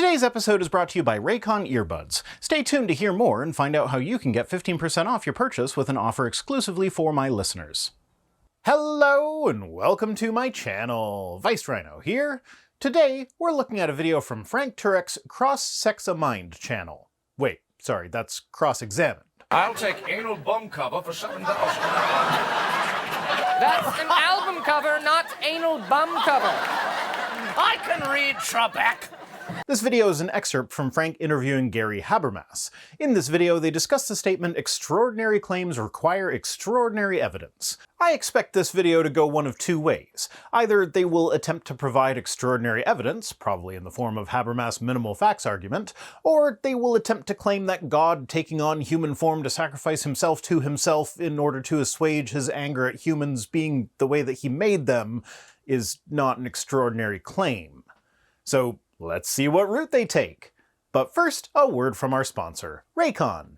Today's episode is brought to you by Raycon earbuds. Stay tuned to hear more and find out how you can get 15% off your purchase with an offer exclusively for my listeners. Hello and welcome to my channel. Rhino here. Today we're looking at a video from Frank Turek's Cross-Sex-A-Mind channel. Wait, sorry, that's Cross-Examined. I'll take anal bum cover for $7. That's an album cover, not anal bum cover. I can read Trebek. This video is an excerpt from Frank interviewing Gary Habermas. In this video, they discuss the statement, "Extraordinary claims require extraordinary evidence." I expect this video to go one of two ways. Either they will attempt to provide extraordinary evidence, probably in the form of Habermas' minimal facts argument, or they will attempt to claim that God taking on human form to sacrifice himself to himself in order to assuage his anger at humans being the way that he made them is not an extraordinary claim. So, let's see what route they take. But first, a word from our sponsor, Raycon.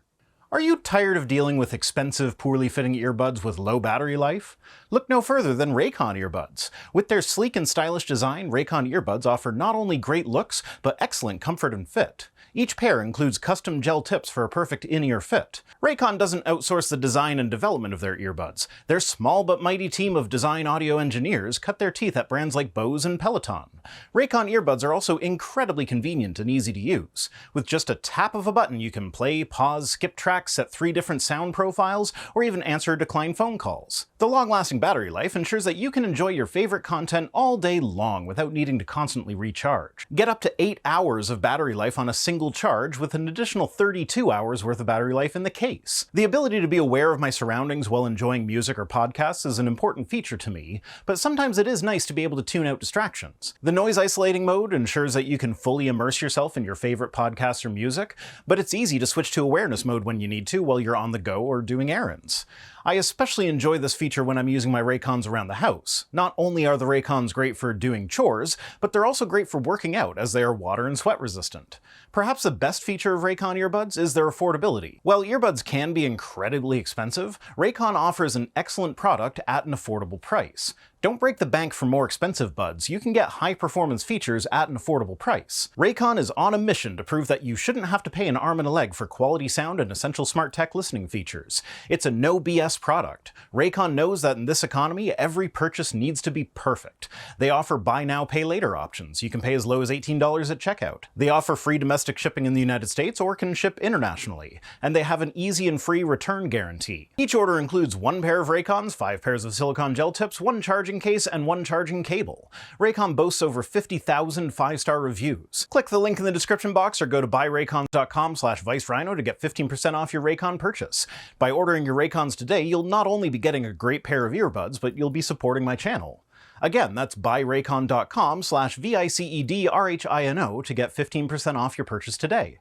Are you tired of dealing with expensive, poorly fitting earbuds with low battery life? Look no further than Raycon earbuds. With their sleek and stylish design, Raycon earbuds offer not only great looks, but excellent comfort and fit. Each pair includes custom gel tips for a perfect in-ear fit. Raycon doesn't outsource the design and development of their earbuds. Their small but mighty team of design audio engineers cut their teeth at brands like Bose and Peloton. Raycon earbuds are also incredibly convenient and easy to use. With just a tap of a button, you can play, pause, skip tracks, set 3 different sound profiles, or even answer or decline phone calls. The long-lasting battery life ensures that you can enjoy your favorite content all day long without needing to constantly recharge. Get up to 8 hours of battery life on a single charge with an additional 32 hours worth of battery life in the case. The ability to be aware of my surroundings while enjoying music or podcasts is an important feature to me, but sometimes it is nice to be able to tune out distractions. The noise isolating mode ensures that you can fully immerse yourself in your favorite podcasts or music, but it's easy to switch to awareness mode when you need to while you're on the go or doing errands. I especially enjoy this feature when I'm using my Raycons around the house. Not only are the Raycons great for doing chores, but they're also great for working out as they are water and sweat resistant. Perhaps the best feature of Raycon earbuds is their affordability. While earbuds can be incredibly expensive, Raycon offers an excellent product at an affordable price. Don't break the bank for more expensive buds. You can get high-performance features at an affordable price. Raycon is on a mission to prove that you shouldn't have to pay an arm and a leg for quality sound and essential smart tech listening features. It's a no BS product. Raycon knows that in this economy, every purchase needs to be perfect. They offer buy now, pay later options. You can pay as low as $18 at checkout. They offer free domestic shipping in the United States or can ship internationally. And they have an easy and free return guarantee. Each order includes 1 pair of Raycons, 5 pairs of silicone gel tips, 1 charging case, and 1 charging cable. Raycon boasts over 50,000 5-star reviews. Click the link in the description box or go to buyraycons.com/ViceRhino to get 15% off your Raycon purchase. By ordering your Raycons today, you'll not only be getting a great pair of earbuds, but you'll be supporting my channel. Again, that's buyraycon.com/VICEDRHINO to get 15% off your purchase today.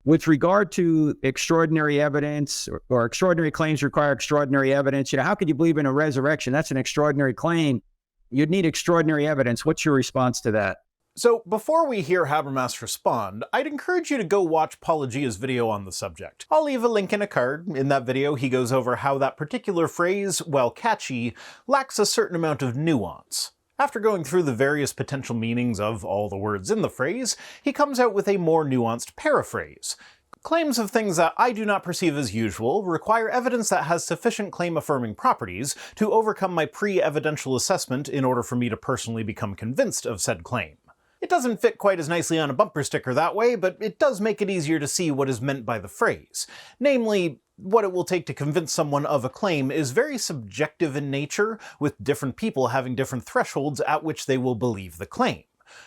With regard to extraordinary evidence or extraordinary claims require extraordinary evidence, how could you believe in a resurrection? That's an extraordinary claim. You'd need extraordinary evidence. What's your response to that? So before we hear Habermas respond, I'd encourage you to go watch Paulogia's video on the subject. I'll leave a link in a card. In that video, he goes over how that particular phrase, while catchy, lacks a certain amount of nuance. After going through the various potential meanings of all the words in the phrase, he comes out with a more nuanced paraphrase. Claims of things that I do not perceive as usual require evidence that has sufficient claim-affirming properties to overcome my pre-evidential assessment in order for me to personally become convinced of said claim. It doesn't fit quite as nicely on a bumper sticker that way, but it does make it easier to see what is meant by the phrase. Namely, what it will take to convince someone of a claim is very subjective in nature, with different people having different thresholds at which they will believe the claim.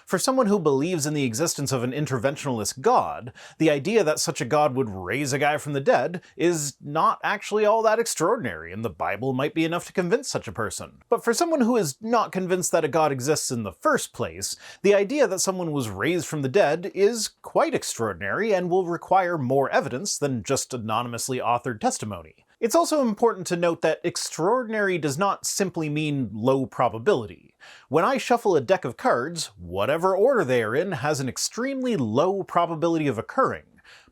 For someone who believes in the existence of an interventionalist god, the idea that such a god would raise a guy from the dead is not actually all that extraordinary, and the Bible might be enough to convince such a person. But for someone who is not convinced that a god exists in the first place, the idea that someone was raised from the dead is quite extraordinary and will require more evidence than just anonymously authored testimony. It's also important to note that extraordinary does not simply mean low probability. When I shuffle a deck of cards, whatever order they are in has an extremely low probability of occurring.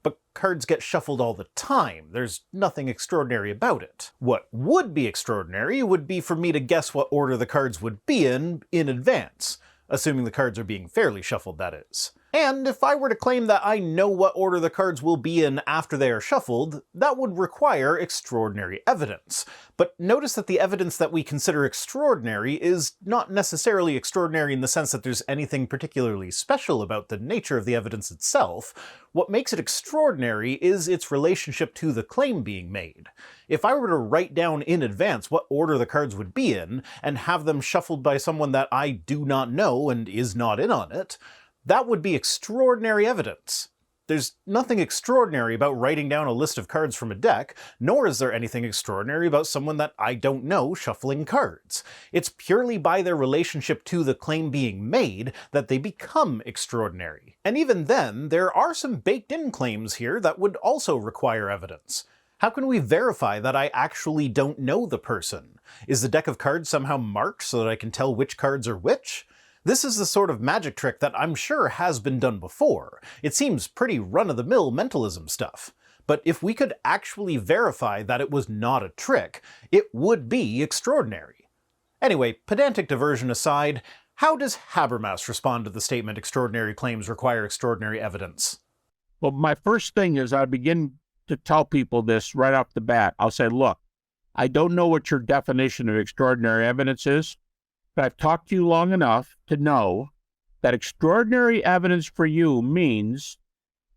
but cards get shuffled all the time. There's nothing extraordinary about it. What would be extraordinary would be for me to guess what order the cards would be in advance, assuming the cards are being fairly shuffled, that is. And if I were to claim that I know what order the cards will be in after they are shuffled, that would require extraordinary evidence. But notice that the evidence that we consider extraordinary is not necessarily extraordinary in the sense that there's anything particularly special about the nature of the evidence itself. What makes it extraordinary is its relationship to the claim being made. If I were to write down in advance what order the cards would be in, and have them shuffled by someone that I do not know and is not in on it, that would be extraordinary evidence. There's nothing extraordinary about writing down a list of cards from a deck, nor is there anything extraordinary about someone that I don't know shuffling cards. It's purely by their relationship to the claim being made that they become extraordinary. And even then, there are some baked-in claims here that would also require evidence. How can we verify that I actually don't know the person? Is the deck of cards somehow marked so that I can tell which cards are which? This is the sort of magic trick that I'm sure has been done before. It seems pretty run-of-the-mill mentalism stuff. But if we could actually verify that it was not a trick, it would be extraordinary. Anyway, pedantic diversion aside, how does Habermas respond to the statement extraordinary claims require extraordinary evidence? Well, my first thing is I begin to tell people this right off the bat. I'll say, look, I don't know what your definition of extraordinary evidence is, but I've talked to you long enough to know that extraordinary evidence for you means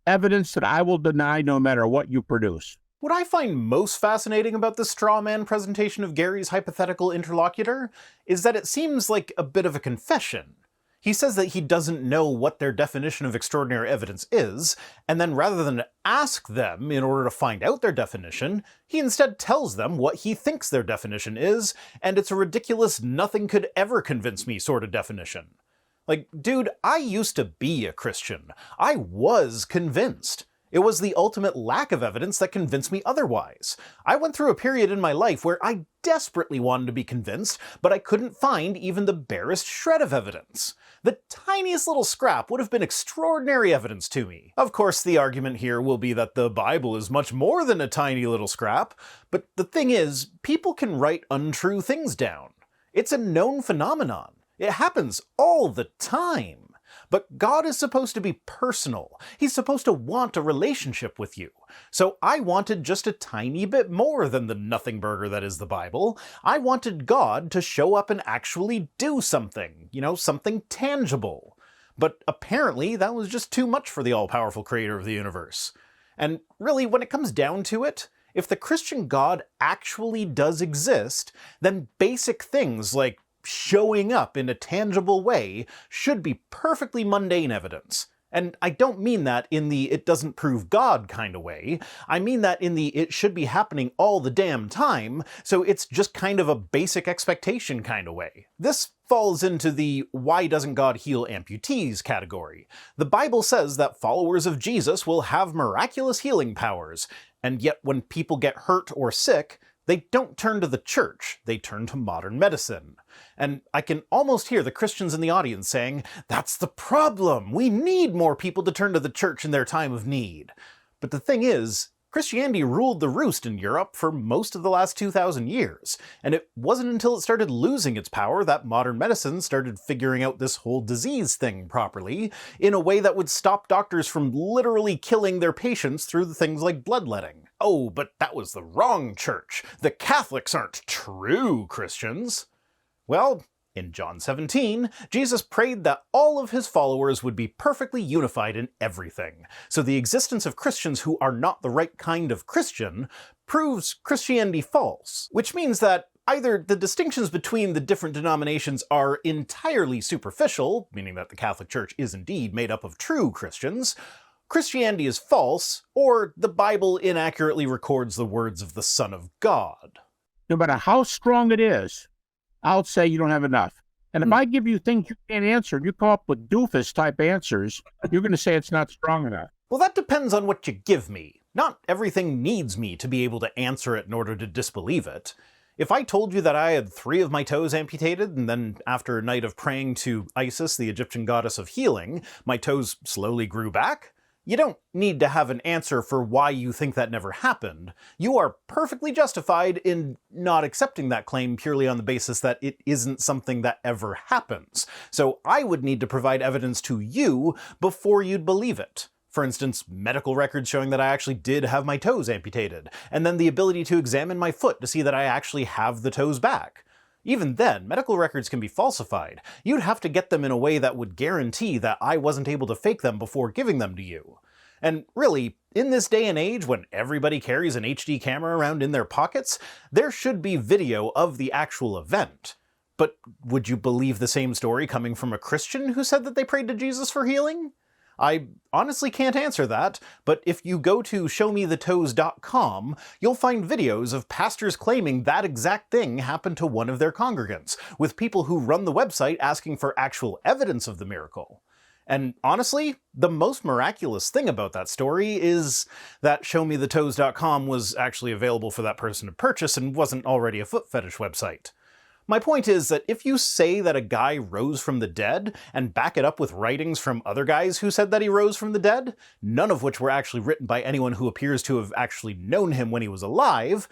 evidence that I will deny no matter what you produce. What I find most fascinating about the straw man presentation of Gary's hypothetical interlocutor is that it seems like a bit of a confession. He says that he doesn't know what their definition of extraordinary evidence is, and then rather than ask them in order to find out their definition, he instead tells them what he thinks their definition is, and it's a ridiculous nothing could ever convince me sort of definition. Like, dude, I used to be a Christian. I was convinced. It was the ultimate lack of evidence that convinced me otherwise. I went through a period in my life where I desperately wanted to be convinced, but I couldn't find even the barest shred of evidence. The tiniest little scrap would have been extraordinary evidence to me. Of course, the argument here will be that the Bible is much more than a tiny little scrap, but the thing is, people can write untrue things down. It's a known phenomenon. It happens all the time. But God is supposed to be personal. He's supposed to want a relationship with you. So I wanted just a tiny bit more than the nothing burger that is the Bible. I wanted God to show up and actually do something, something tangible. But apparently that was just too much for the all-powerful creator of the universe. And really, when it comes down to it, if the Christian God actually does exist, then basic things like showing up in a tangible way should be perfectly mundane evidence. And I don't mean that in the it doesn't prove God kind of way. I mean that in the it should be happening all the damn time, so it's just kind of a basic expectation kind of way. This falls into the why doesn't God heal amputees category. The Bible says that followers of Jesus will have miraculous healing powers, and yet when people get hurt or sick, they don't turn to the church, they turn to modern medicine. And I can almost hear the Christians in the audience saying, that's the problem! We need more people to turn to the church in their time of need. But the thing is, Christianity ruled the roost in Europe for most of the last 2,000 years, and it wasn't until it started losing its power that modern medicine started figuring out this whole disease thing properly, in a way that would stop doctors from literally killing their patients through things like bloodletting. Oh, but that was the wrong church. The Catholics aren't true Christians. Well, in John 17, Jesus prayed that all of his followers would be perfectly unified in everything. So the existence of Christians who are not the right kind of Christian proves Christianity false, which means that either the distinctions between the different denominations are entirely superficial, meaning that the Catholic Church is indeed made up of true Christians, Christianity is false, or the Bible inaccurately records the words of the Son of God. No matter how strong it is, I'll say you don't have enough. And if I give you things you can't answer, and you come up with doofus-type answers, you're going to say it's not strong enough. Well, that depends on what you give me. Not everything needs me to be able to answer it in order to disbelieve it. If I told you that I had 3 of my toes amputated, and then after a night of praying to Isis, the Egyptian goddess of healing, my toes slowly grew back, You don't need to have an answer for why you think that never happened. You are perfectly justified in not accepting that claim purely on the basis that it isn't something that ever happens. So I would need to provide evidence to you before you'd believe it. For instance, medical records showing that I actually did have my toes amputated, and then the ability to examine my foot to see that I actually have the toes back. Even then, medical records can be falsified. You'd have to get them in a way that would guarantee that I wasn't able to fake them before giving them to you. And really, in this day and age when everybody carries an HD camera around in their pockets, there should be video of the actual event. But would you believe the same story coming from a Christian who said that they prayed to Jesus for healing? I honestly can't answer that, but if you go to showmethetoes.com, you'll find videos of pastors claiming that exact thing happened to one of their congregants, with people who run the website asking for actual evidence of the miracle. And honestly, the most miraculous thing about that story is that showmethetoes.com was actually available for that person to purchase and wasn't already a foot fetish website. My point is that if you say that a guy rose from the dead, and back it up with writings from other guys who said that he rose from the dead, none of which were actually written by anyone who appears to have actually known him when he was alive,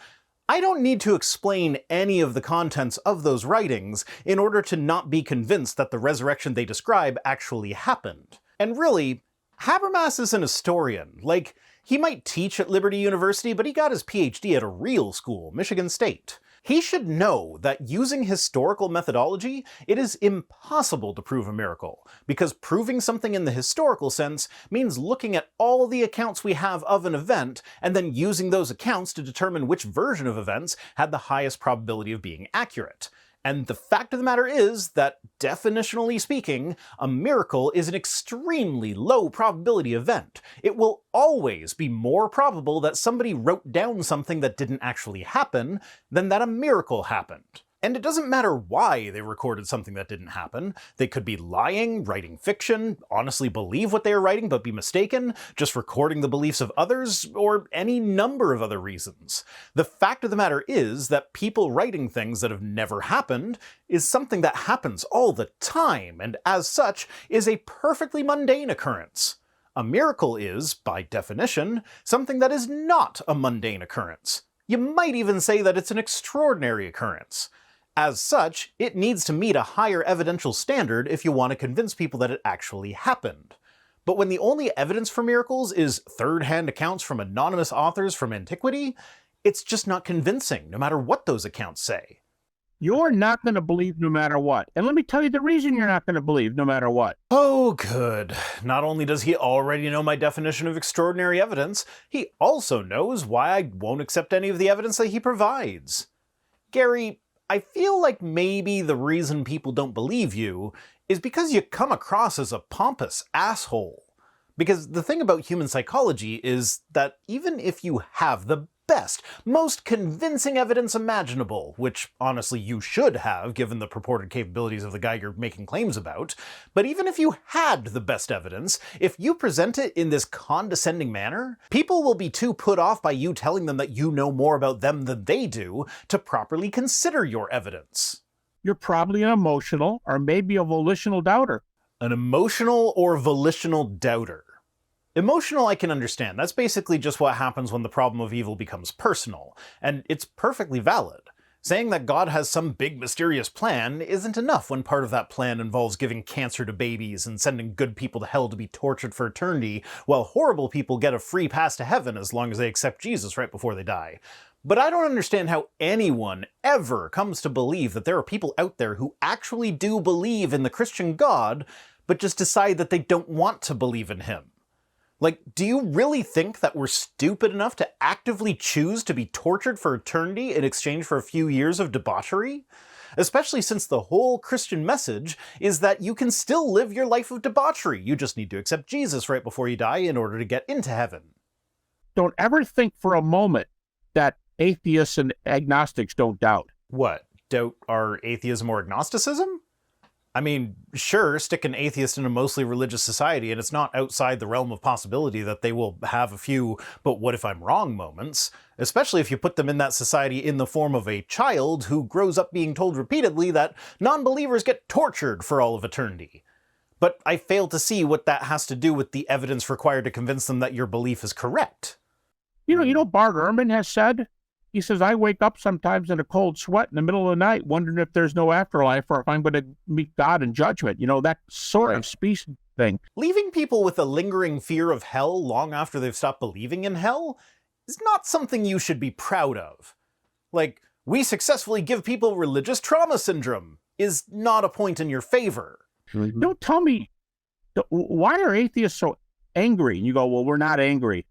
I don't need to explain any of the contents of those writings in order to not be convinced that the resurrection they describe actually happened. And really, Habermas is an historian. Like, he might teach at Liberty University, but he got his PhD at a real school, Michigan State. He should know that using historical methodology, it is impossible to prove a miracle, because proving something in the historical sense means looking at all the accounts we have of an event, and then using those accounts to determine which version of events had the highest probability of being accurate. And the fact of the matter is that, definitionally speaking, a miracle is an extremely low probability event. It will always be more probable that somebody wrote down something that didn't actually happen than that a miracle happened. And it doesn't matter why they recorded something that didn't happen. They could be lying, writing fiction, honestly believe what they are writing but be mistaken, just recording the beliefs of others, or any number of other reasons. The fact of the matter is that people writing things that have never happened is something that happens all the time, and as such is a perfectly mundane occurrence. A miracle is, by definition, something that is not a mundane occurrence. You might even say that it's an extraordinary occurrence. As such, it needs to meet a higher evidential standard if you want to convince people that it actually happened. But when the only evidence for miracles is third-hand accounts from anonymous authors from antiquity, it's just not convincing, no matter what those accounts say. You're not going to believe no matter what. And let me tell you the reason you're not going to believe no matter what. Oh, good. Not only does he already know my definition of extraordinary evidence, he also knows why I won't accept any of the evidence that he provides. Gary, I feel like maybe the reason people don't believe you is because you come across as a pompous asshole. Because the thing about human psychology is that even if you have the best, most convincing evidence imaginable, which honestly you should have given the purported capabilities of the guy you're making claims about, but even if you had the best evidence, if you present it in this condescending manner, people will be too put off by you telling them that you know more about them than they do to properly consider your evidence. You're probably an emotional or maybe a volitional doubter. An emotional or volitional doubter. Emotional I can understand. That's basically just what happens when the problem of evil becomes personal, and it's perfectly valid. Saying that God has some big mysterious plan isn't enough when part of that plan involves giving cancer to babies and sending good people to hell to be tortured for eternity, while horrible people get a free pass to heaven as long as they accept Jesus right before they die. But I don't understand how anyone ever comes to believe that there are people out there who actually do believe in the Christian God, but just decide that they don't want to believe in him. Like, do you really think that we're stupid enough to actively choose to be tortured for eternity in exchange for a few years of debauchery? Especially since the whole Christian message is that you can still live your life of debauchery. You just need to accept Jesus right before you die in order to get into heaven. Don't ever think for a moment that atheists and agnostics don't doubt. What? Doubt our atheism or agnosticism? I mean, sure, stick an atheist in a mostly religious society and it's not outside the realm of possibility that they will have a few "but what if I'm wrong" moments, especially if you put them in that society in the form of a child who grows up being told repeatedly that non-believers get tortured for all of eternity. but I fail to see what that has to do with the evidence required to convince them that your belief is correct. You know, Bart Ehrman has said, he says, I wake up sometimes in a cold sweat in the middle of the night, wondering if there's no afterlife or if I'm going to meet God in judgment. You know, that sort of species thing. Leaving people with a lingering fear of hell long after they've stopped believing in hell is not something you should be proud of. Like, we successfully give people religious trauma syndrome is not a point in your favor. Don't tell me, why are atheists so angry? And you go, well, we're not angry.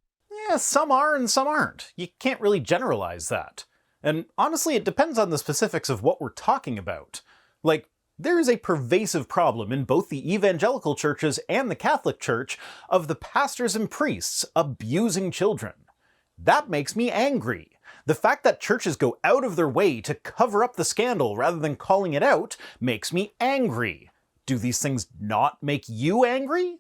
Yeah, some are and some aren't. You can't really generalize that. And honestly, it depends on the specifics of what we're talking about. Like, there is a pervasive problem in both the evangelical churches and the Catholic Church of the pastors and priests abusing children. That makes me angry. The fact that churches go out of their way to cover up the scandal rather than calling it out makes me angry. Do these things not make you angry?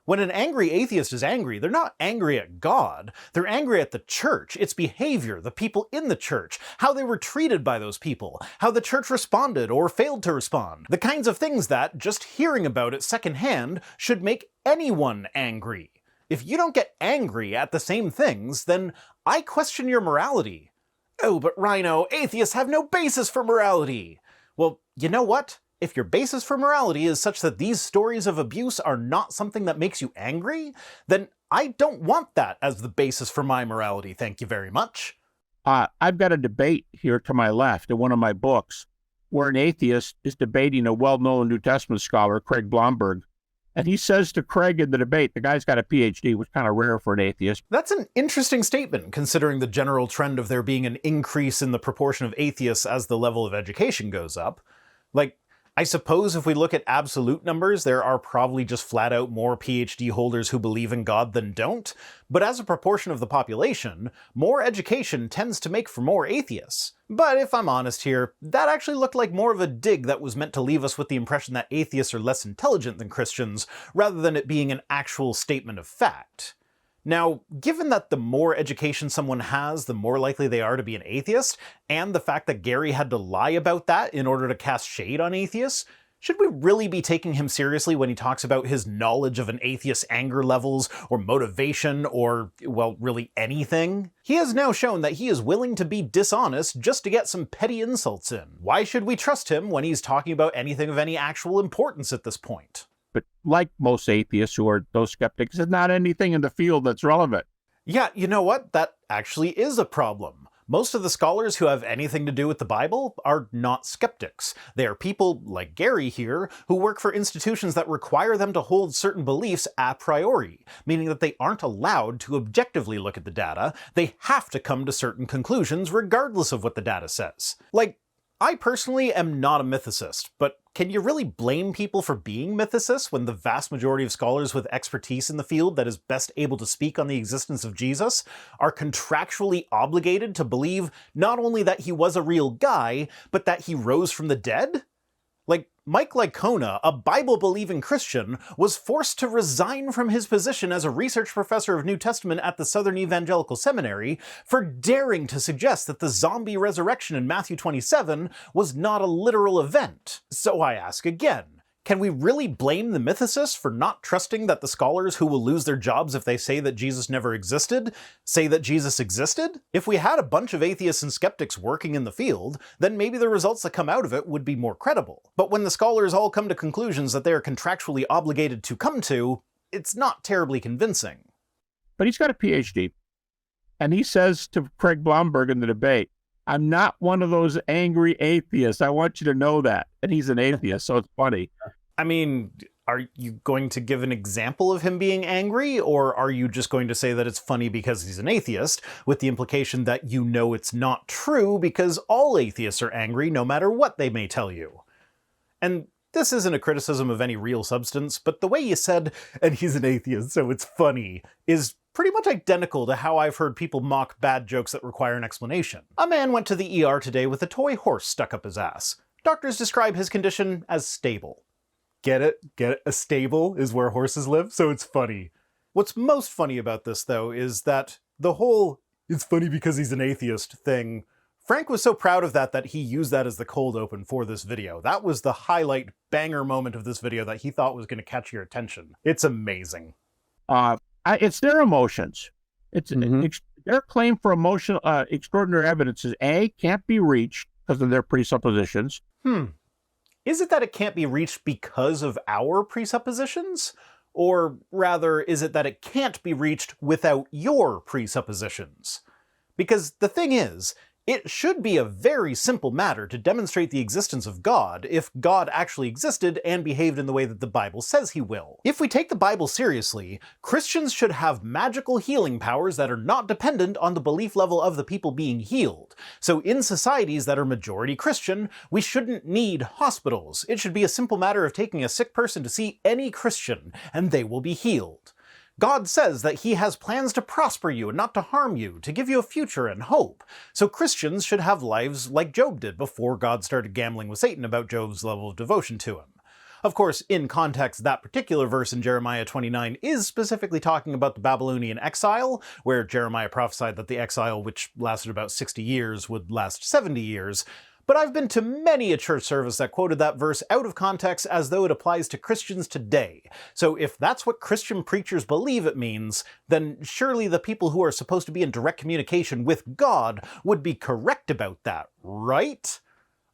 When an angry atheist is angry, they're not angry at God. They're angry at the church, its behavior, the people in the church, how they were treated by those people, how the church responded or failed to respond. The kinds of things that, just hearing about it secondhand, should make anyone angry. If you don't get angry at the same things, then I question your morality. Oh, but Rhino, atheists have no basis for morality. Well, you know what? If your basis for morality is such that these stories of abuse are not something that makes you angry, then I don't want that as the basis for my morality, thank you very much. I've got a debate here to my left in one of my books where an atheist is debating a well-known New Testament scholar, Craig Blomberg. And he says to Craig in the debate, the guy's got a PhD, which is kind of rare for an atheist. That's an interesting statement, considering the general trend of there being an increase in the proportion of atheists as the level of education goes up. Like, I suppose if we look at absolute numbers, there are probably just flat out more PhD holders who believe in God than don't, but as a proportion of the population, more education tends to make for more atheists. But if I'm honest here, that actually looked like more of a dig that was meant to leave us with the impression that atheists are less intelligent than Christians, rather than it being an actual statement of fact. Now, given that the more education someone has, the more likely they are to be an atheist, and the fact that Gary had to lie about that in order to cast shade on atheists, should we really be taking him seriously when he talks about his knowledge of an atheist's anger levels, or motivation, or, well, really anything? He has now shown that he is willing to be dishonest just to get some petty insults in. Why should we trust him when he's talking about anything of any actual importance at this point? But like most atheists who are those skeptics, there's not anything in the field that's relevant. Yeah, you know what? That actually is a problem. Most of the scholars who have anything to do with the Bible are not skeptics. They are people, like Gary here, who work for institutions that require them to hold certain beliefs a priori, meaning that they aren't allowed to objectively look at the data. They have to come to certain conclusions regardless of what the data says. Like, I personally am not a mythicist, but can you really blame people for being mythicists when the vast majority of scholars with expertise in the field that is best able to speak on the existence of Jesus are contractually obligated to believe not only that he was a real guy, but that he rose from the dead? Like, Mike Licona, a Bible-believing Christian, was forced to resign from his position as a research professor of New Testament at the Southern Evangelical Seminary for daring to suggest that the zombie resurrection in Matthew 27 was not a literal event. So I ask again, can we really blame the mythicists for not trusting that the scholars who will lose their jobs if they say that Jesus never existed, say that Jesus existed? If we had a bunch of atheists and skeptics working in the field, then maybe the results that come out of it would be more credible. But when the scholars all come to conclusions that they are contractually obligated to come to, it's not terribly convincing. But he's got a PhD. And he says to Craig Blomberg in the debate, I'm not one of those angry atheists. I want you to know that. And he's an atheist, so it's funny. I mean, are you going to give an example of him being angry, or are you just going to say that it's funny because he's an atheist, with the implication that you know it's not true because all atheists are angry no matter what they may tell you? And this isn't a criticism of any real substance, but the way you said, and he's an atheist, so it's funny, is pretty much identical to how I've heard people mock bad jokes that require an explanation. A man went to the ER today with a toy horse stuck up his ass. Doctors describe his condition as stable. Get it? Get it? A stable is where horses live, so it's funny. What's most funny about this, though, is that the whole "it's funny because he's an atheist" thing Frank was so proud of that he used that as the cold open for this video. That was the highlight banger moment of this video that he thought was going to catch your attention. It's amazing. It's their emotions. It's their claim for emotional extraordinary evidence is A, can't be reached because of their presuppositions. Is it that it can't be reached because of our presuppositions? Or rather, is it that it can't be reached without your presuppositions? Because the thing is, it should be a very simple matter to demonstrate the existence of God if God actually existed and behaved in the way that the Bible says he will. If we take the Bible seriously, Christians should have magical healing powers that are not dependent on the belief level of the people being healed. So in societies that are majority Christian, we shouldn't need hospitals. It should be a simple matter of taking a sick person to see any Christian, and they will be healed. God says that he has plans to prosper you and not to harm you, to give you a future and hope. So Christians should have lives like Job did before God started gambling with Satan about Job's level of devotion to him. Of course, in context, that particular verse in Jeremiah 29 is specifically talking about the Babylonian exile, where Jeremiah prophesied that the exile, which lasted about 60 years, would last 70 years. But I've been to many a church service that quoted that verse out of context as though it applies to Christians today. So if that's what Christian preachers believe it means, then surely the people who are supposed to be in direct communication with God would be correct about that, right?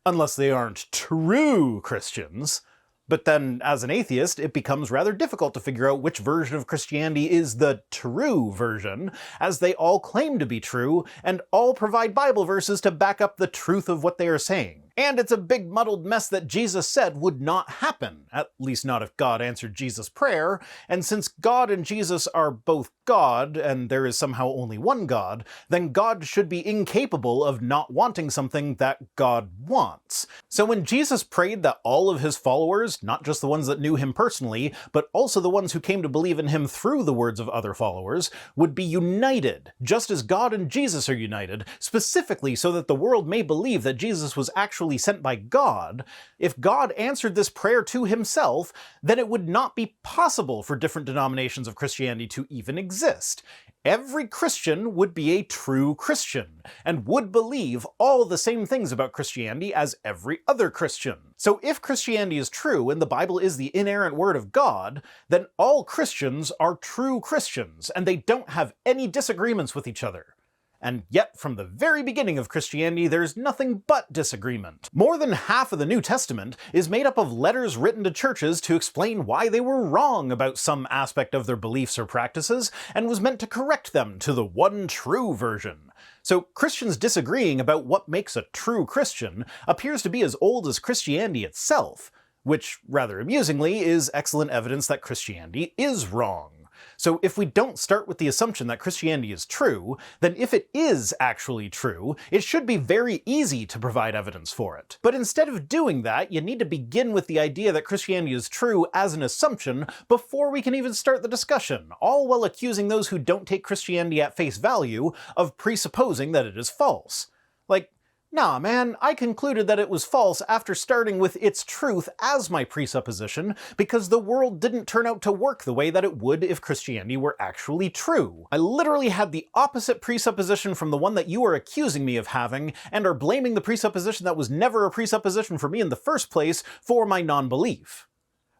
Unless they aren't true Christians. But then, as an atheist, it becomes rather difficult to figure out which version of Christianity is the true version, as they all claim to be true, and all provide Bible verses to back up the truth of what they are saying. And it's a big muddled mess that Jesus said would not happen, at least not if God answered Jesus' prayer, and since God and Jesus are both God, and there is somehow only one God, then God should be incapable of not wanting something that God wants. So when Jesus prayed that all of his followers, not just the ones that knew him personally, but also the ones who came to believe in him through the words of other followers, would be united, just as God and Jesus are united, specifically so that the world may believe that Jesus was actually sent by God, if God answered this prayer to himself, then it would not be possible for different denominations of Christianity to even exist. Every Christian would be a true Christian, and would believe all the same things about Christianity as every other Christian. So if Christianity is true and the Bible is the inerrant word of God, then all Christians are true Christians, and they don't have any disagreements with each other. And yet, from the very beginning of Christianity, there's nothing but disagreement. More than half of the New Testament is made up of letters written to churches to explain why they were wrong about some aspect of their beliefs or practices, and was meant to correct them to the one true version. So Christians disagreeing about what makes a true Christian appears to be as old as Christianity itself, which, rather amusingly, is excellent evidence that Christianity is wrong. So if we don't start with the assumption that Christianity is true, then if it is actually true, it should be very easy to provide evidence for it. But instead of doing that, you need to begin with the idea that Christianity is true as an assumption before we can even start the discussion, all while accusing those who don't take Christianity at face value of presupposing that it is false. Like, nah, man, I concluded that it was false after starting with its truth as my presupposition, because the world didn't turn out to work the way that it would if Christianity were actually true. I literally had the opposite presupposition from the one that you are accusing me of having, and are blaming the presupposition that was never a presupposition for me in the first place for my non-belief.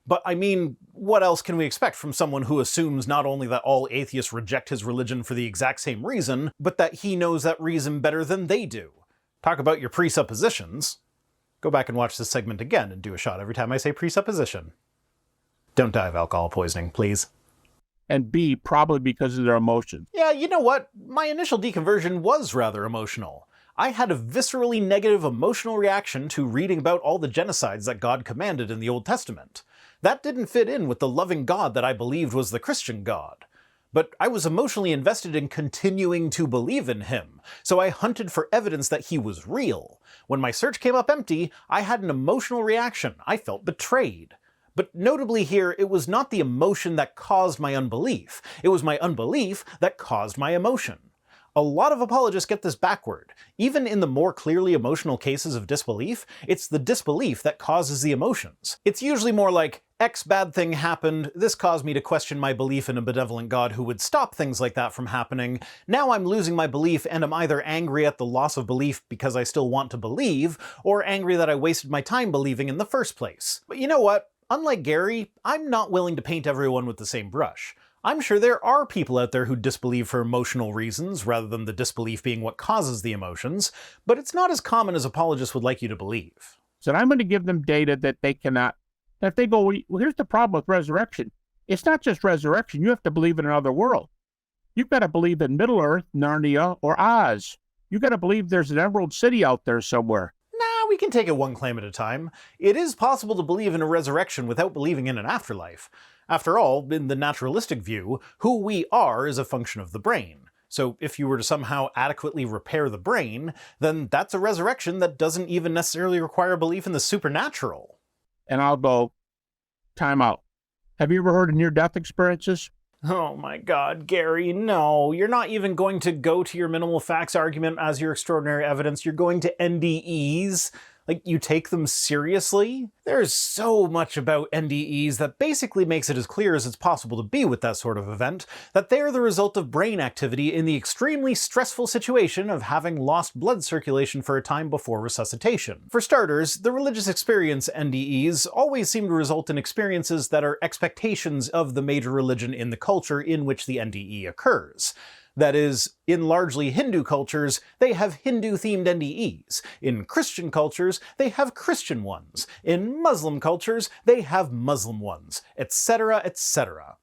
But I mean, what else can we expect from someone who assumes not only that all atheists reject his religion for the exact same reason, but that he knows that reason better than they do? Talk about your presuppositions. Go back and watch this segment again and do a shot every time I say presupposition. Don't die of alcohol poisoning, please. And B, probably because of their emotions. Yeah, you know what? My initial deconversion was rather emotional. I had a viscerally negative emotional reaction to reading about all the genocides that God commanded in the Old Testament. That didn't fit in with the loving God that I believed was the Christian God. But I was emotionally invested in continuing to believe in him, so I hunted for evidence that he was real. When my search came up empty, I had an emotional reaction. I felt betrayed. But notably here, it was not the emotion that caused my unbelief. It was my unbelief that caused my emotion. A lot of apologists get this backward. Even in the more clearly emotional cases of disbelief, it's the disbelief that causes the emotions. It's usually more like, X bad thing happened, this caused me to question my belief in a benevolent God who would stop things like that from happening. Now I'm losing my belief and I'm either angry at the loss of belief because I still want to believe, or angry that I wasted my time believing in the first place. But you know what? Unlike Gary, I'm not willing to paint everyone with the same brush. I'm sure there are people out there who disbelieve for emotional reasons, rather than the disbelief being what causes the emotions, but it's not as common as apologists would like you to believe. So I'm going to give them data that they cannot. If they go, well, here's the problem with resurrection. It's not just resurrection. You have to believe in another world. You've got to believe in Middle-earth, Narnia, or Oz. You've got to believe there's an Emerald City out there somewhere. Nah, we can take it one claim at a time. It is possible to believe in a resurrection without believing in an afterlife. After all, in the naturalistic view, who we are is a function of the brain. So if you were to somehow adequately repair the brain, then that's a resurrection that doesn't even necessarily require belief in the supernatural. And I'll go, time out. Have you ever heard of near-death experiences? Oh my god, Gary, no. You're not even going to go to your minimal facts argument as your extraordinary evidence. You're going to NDEs. Like, you take them seriously? There's so much about NDEs that basically makes it as clear as it's possible to be with that sort of event, that they are the result of brain activity in the extremely stressful situation of having lost blood circulation for a time before resuscitation. For starters, the religious experience NDEs always seem to result in experiences that are expectations of the major religion in the culture in which the NDE occurs. That is, in largely Hindu cultures, they have Hindu-themed NDEs. In Christian cultures, they have Christian ones. In Muslim cultures, they have Muslim ones, etc., etc.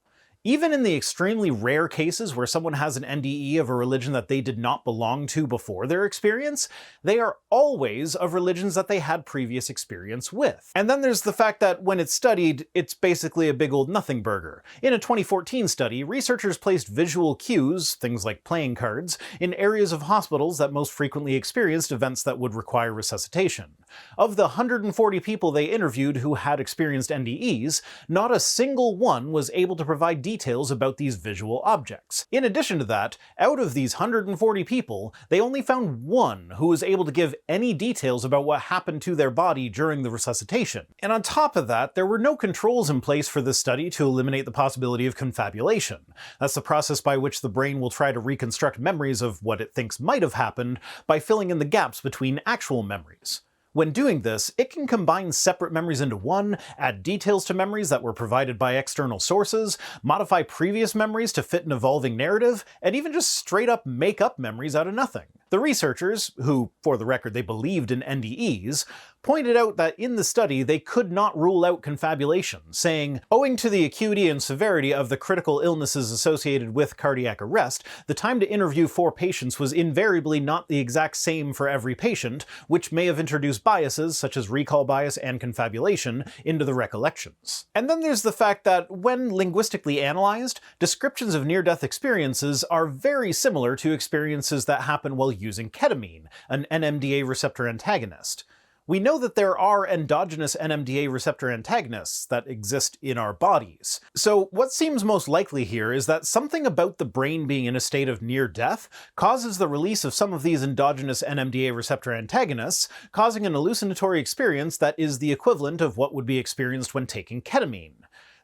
Even in the extremely rare cases where someone has an NDE of a religion that they did not belong to before their experience, they are always of religions that they had previous experience with. And then there's the fact that when it's studied, it's basically a big old nothing burger. In a 2014 study, researchers placed visual cues, things like playing cards, in areas of hospitals that most frequently experienced events that would require resuscitation. Of the 140 people they interviewed who had experienced NDEs, not a single one was able to provide details about these visual objects. In addition to that, out of these 140 people, they only found one who was able to give any details about what happened to their body during the resuscitation. And on top of that, there were no controls in place for this study to eliminate the possibility of confabulation. That's the process by which the brain will try to reconstruct memories of what it thinks might have happened by filling in the gaps between actual memories. When doing this, it can combine separate memories into one, add details to memories that were provided by external sources, modify previous memories to fit an evolving narrative, and even just straight up make up memories out of nothing. The researchers, who, for the record, they believed in NDEs, pointed out that in the study they could not rule out confabulation, saying, owing to the acuity and severity of the critical illnesses associated with cardiac arrest, the time to interview 4 patients was invariably not the exact same for every patient, which may have introduced biases, such as recall bias and confabulation, into the recollections. And then there's the fact that, when linguistically analyzed, descriptions of near-death experiences are very similar to experiences that happen while using ketamine, an NMDA receptor antagonist. We know that there are endogenous NMDA receptor antagonists that exist in our bodies. So what seems most likely here is that something about the brain being in a state of near death causes the release of some of these endogenous NMDA receptor antagonists, causing an hallucinatory experience that is the equivalent of what would be experienced when taking ketamine.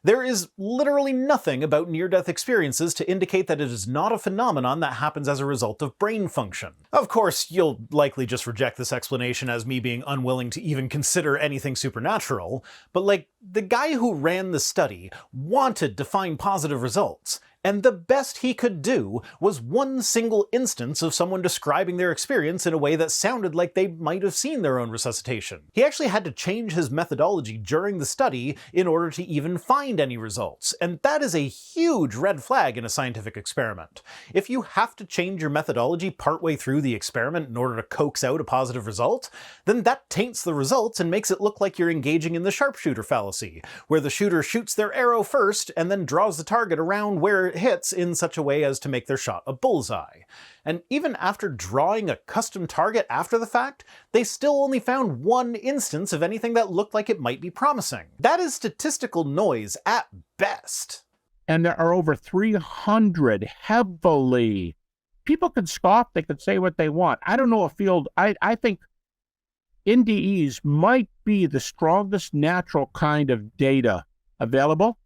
There is literally nothing about near-death experiences to indicate that it is not a phenomenon that happens as a result of brain function. Of course, you'll likely just reject this explanation as me being unwilling to even consider anything supernatural, but like, the guy who ran the study wanted to find positive results, and the best he could do was one single instance of someone describing their experience in a way that sounded like they might have seen their own resuscitation. He actually had to change his methodology during the study in order to even find any results, and that is a huge red flag in a scientific experiment. If you have to change your methodology partway through the experiment in order to coax out a positive result, then that taints the results and makes it look like you're engaging in the sharpshooter fallacy, where the shooter shoots their arrow first and then draws the target around where it hits in such a way as to make their shot a bullseye. And even after drawing a custom target after the fact, they still only found one instance of anything that looked like it might be promising. That is statistical noise at best. And there are over 300 heavily. People can scoff, they can say what they want. I don't know a field, I think NDEs might be the strongest natural kind of data available,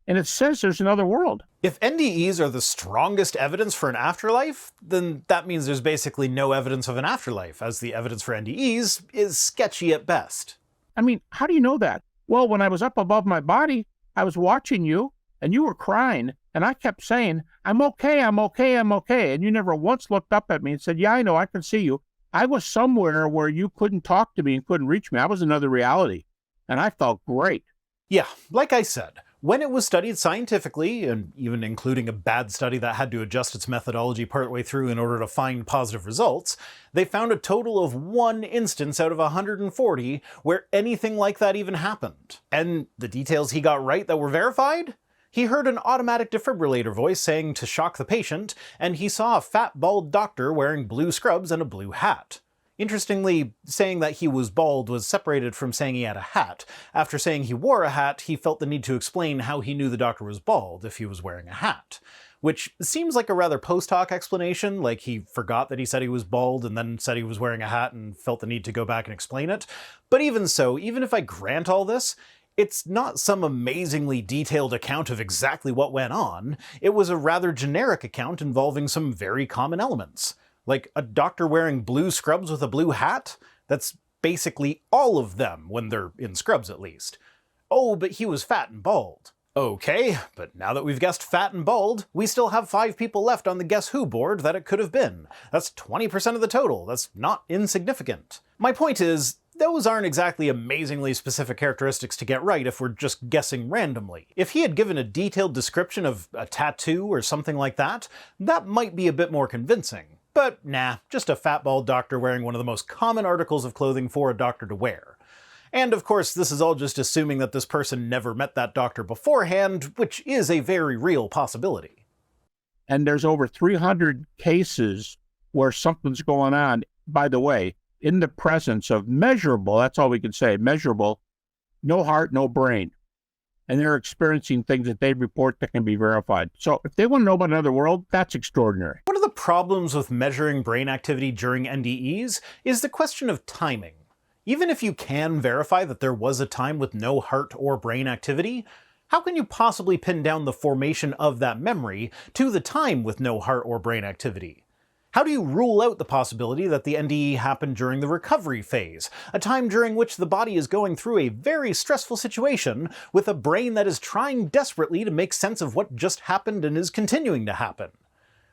and it says there's another world. If NDEs are the strongest evidence for an afterlife, then that means there's basically no evidence of an afterlife, as the evidence for NDEs is sketchy at best. I mean, how do you know that? Well, when I was up above my body, I was watching you, and you were crying, and I kept saying, I'm okay, I'm okay, I'm okay. And you never once looked up at me and said, yeah, I know, I can see you. I was somewhere where you couldn't talk to me and couldn't reach me. I was another reality, and I felt great. Yeah, like I said, when it was studied scientifically, and even including a bad study that had to adjust its methodology partway through in order to find positive results, they found a total of 1 instance out of 140 where anything like that even happened. And the details he got right that were verified? He heard an automatic defibrillator voice saying to shock the patient, and he saw a fat, bald doctor wearing blue scrubs and a blue hat. Interestingly, saying that he was bald was separated from saying he had a hat. After saying he wore a hat, he felt the need to explain how he knew the doctor was bald if he was wearing a hat. Which seems like a rather post hoc explanation, like he forgot that he said he was bald and then said he was wearing a hat and felt the need to go back and explain it. But even so, even if I grant all this, it's not some amazingly detailed account of exactly what went on. It was a rather generic account involving some very common elements. Like a doctor wearing blue scrubs with a blue hat? That's basically all of them, when they're in scrubs at least. Oh, but he was fat and bald. Okay, but now that we've guessed fat and bald, we still have 5 people left on the Guess Who board that it could have been. That's 20% of the total. That's not insignificant. My point is, those aren't exactly amazingly specific characteristics to get right if we're just guessing randomly. If he had given a detailed description of a tattoo or something like that, that might be a bit more convincing. But nah, just a fat bald doctor wearing one of the most common articles of clothing for a doctor to wear. And of course, this is all just assuming that this person never met that doctor beforehand, which is a very real possibility. And there's over 300 cases where something's going on, by the way, in the presence of measurable, that's all we can say, measurable, no heart, no brain. And they're experiencing things that they report that can be verified. So if they want to know about another world, that's extraordinary. One of the problems with measuring brain activity during NDEs is the question of timing. Even if you can verify that there was a time with no heart or brain activity, how can you possibly pin down the formation of that memory to the time with no heart or brain activity? How do you rule out the possibility that the NDE happened during the recovery phase, a time during which the body is going through a very stressful situation with a brain that is trying desperately to make sense of what just happened and is continuing to happen?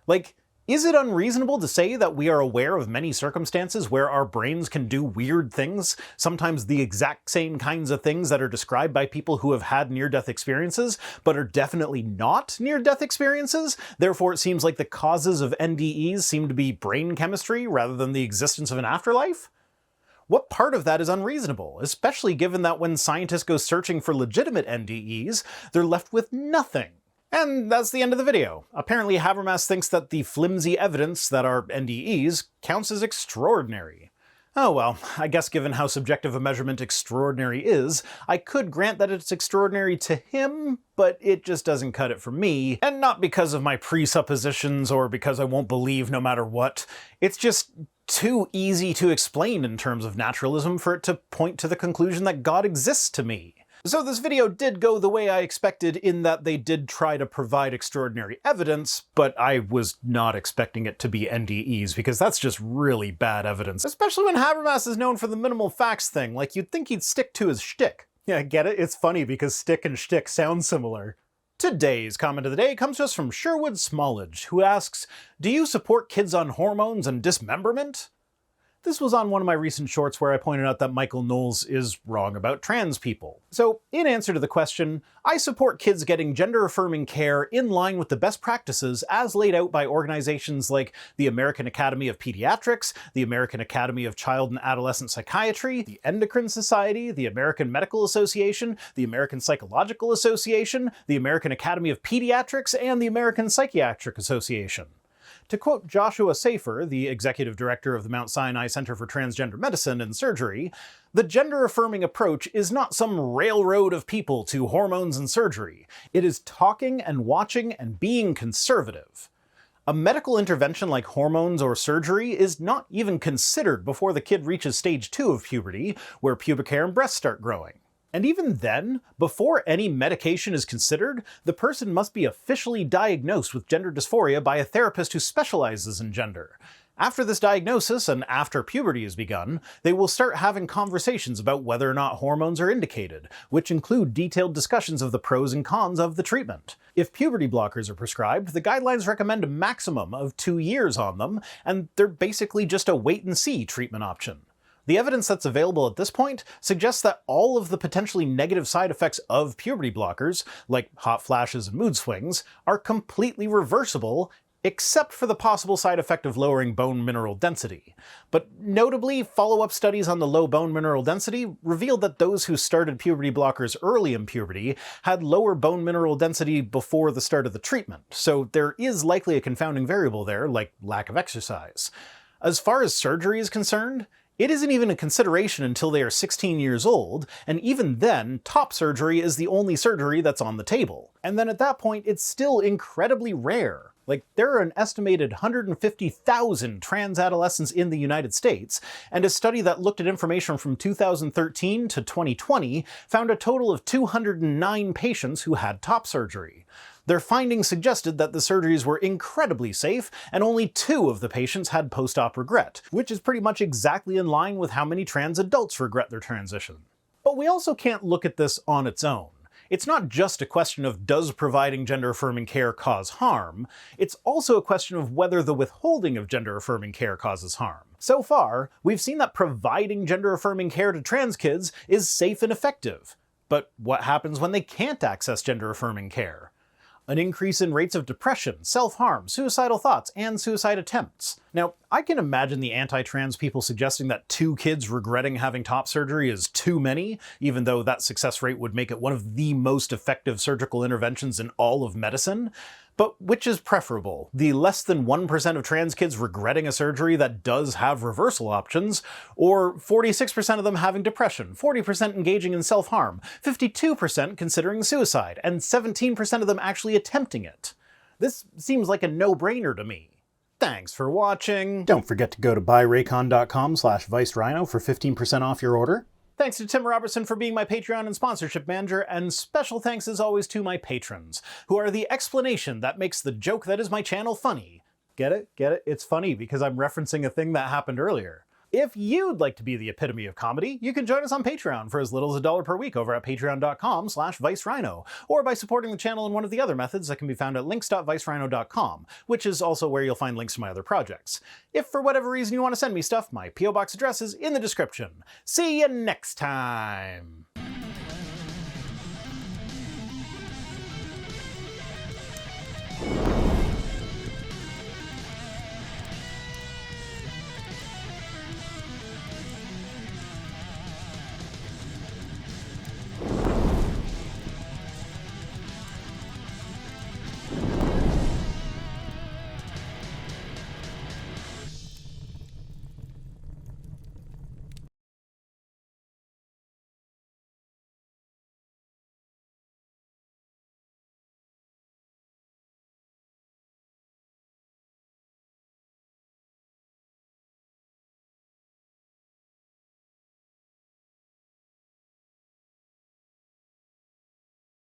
Like, is it unreasonable to say that we are aware of many circumstances where our brains can do weird things, sometimes the exact same kinds of things that are described by people who have had near-death experiences, but are definitely not near-death experiences? Therefore, it seems like the causes of NDEs seem to be brain chemistry rather than the existence of an afterlife? What part of that is unreasonable, especially given that when scientists go searching for legitimate NDEs, they're left with nothing? And that's the end of the video. Apparently Habermas thinks that the flimsy evidence that are NDEs counts as extraordinary. Oh well, I guess given how subjective a measurement extraordinary is, I could grant that it's extraordinary to him, but it just doesn't cut it for me, and not because of my presuppositions or because I won't believe no matter what. It's just too easy to explain in terms of naturalism for it to point to the conclusion that God exists to me. So this video did go the way I expected in that they did try to provide extraordinary evidence, but I was not expecting it to be NDEs, because that's just really bad evidence. Especially when Habermas is known for the minimal facts thing, like you'd think he'd stick to his shtick. Yeah, get it? It's funny because stick and shtick sound similar. Today's comment of the day comes to us from Sherwood Smallage, who asks, "Do you support kids on hormones and dismemberment?" This was on one of my recent shorts where I pointed out that Michael Knowles is wrong about trans people. So, in answer to the question, I support kids getting gender-affirming care in line with the best practices as laid out by organizations like the American Academy of Pediatrics, the American Academy of Child and Adolescent Psychiatry, the Endocrine Society, the American Medical Association, the American Psychological Association, the American Academy of Pediatrics, and the American Psychiatric Association. To quote Joshua Safer, the executive director of the Mount Sinai Center for Transgender Medicine and Surgery, the gender-affirming approach is not some railroad of people to hormones and surgery. It is talking and watching and being conservative. A medical intervention like hormones or surgery is not even considered before the kid reaches stage 2 of puberty, where pubic hair and breasts start growing. And even then, before any medication is considered, the person must be officially diagnosed with gender dysphoria by a therapist who specializes in gender. After this diagnosis, and after puberty has begun, they will start having conversations about whether or not hormones are indicated, which include detailed discussions of the pros and cons of the treatment. If puberty blockers are prescribed, the guidelines recommend a maximum of 2 years on them, and they're basically just a wait-and-see treatment option. The evidence that's available at this point suggests that all of the potentially negative side effects of puberty blockers, like hot flashes and mood swings, are completely reversible, except for the possible side effect of lowering bone mineral density. But notably, follow-up studies on the low bone mineral density revealed that those who started puberty blockers early in puberty had lower bone mineral density before the start of the treatment, so there is likely a confounding variable there, like lack of exercise. As far as surgery is concerned, it isn't even a consideration until they are 16 years old, and even then, top surgery is the only surgery that's on the table. And then at that point, it's still incredibly rare. Like, there are an estimated 150,000 trans adolescents in the United States, and a study that looked at information from 2013 to 2020 found a total of 209 patients who had top surgery. Their findings suggested that the surgeries were incredibly safe, and only 2 of the patients had post-op regret, which is pretty much exactly in line with how many trans adults regret their transition. But we also can't look at this on its own. It's not just a question of does providing gender-affirming care cause harm, it's also a question of whether the withholding of gender-affirming care causes harm. So far, we've seen that providing gender-affirming care to trans kids is safe and effective. But what happens when they can't access gender-affirming care? An increase in rates of depression, self-harm, suicidal thoughts, and suicide attempts. Now, I can imagine the anti-trans people suggesting that 2 kids regretting having top surgery is too many, even though that success rate would make it one of the most effective surgical interventions in all of medicine. But which is preferable? The less than 1% of trans kids regretting a surgery that does have reversal options, or 46% of them having depression, 40% engaging in self-harm, 52% considering suicide, and 17% of them actually attempting it? This seems like a no-brainer to me. Thanks for watching. Don't forget to go to buyraycon.com/vicedrhino for 15% off your order. Thanks to Tim Robertson for being my Patreon and sponsorship manager, and special thanks as always to my patrons, who are the explanation that makes the joke that is my channel funny. Get it? Get it? It's funny because I'm referencing a thing that happened earlier. If you'd like to be the epitome of comedy, you can join us on Patreon for as little as $1 per week over at patreon.com/vicedrhino, or by supporting the channel in one of the other methods that can be found at links.vicedrhino.com, which is also where you'll find links to my other projects. If for whatever reason you want to send me stuff, my P.O. Box address is in the description. See you next time!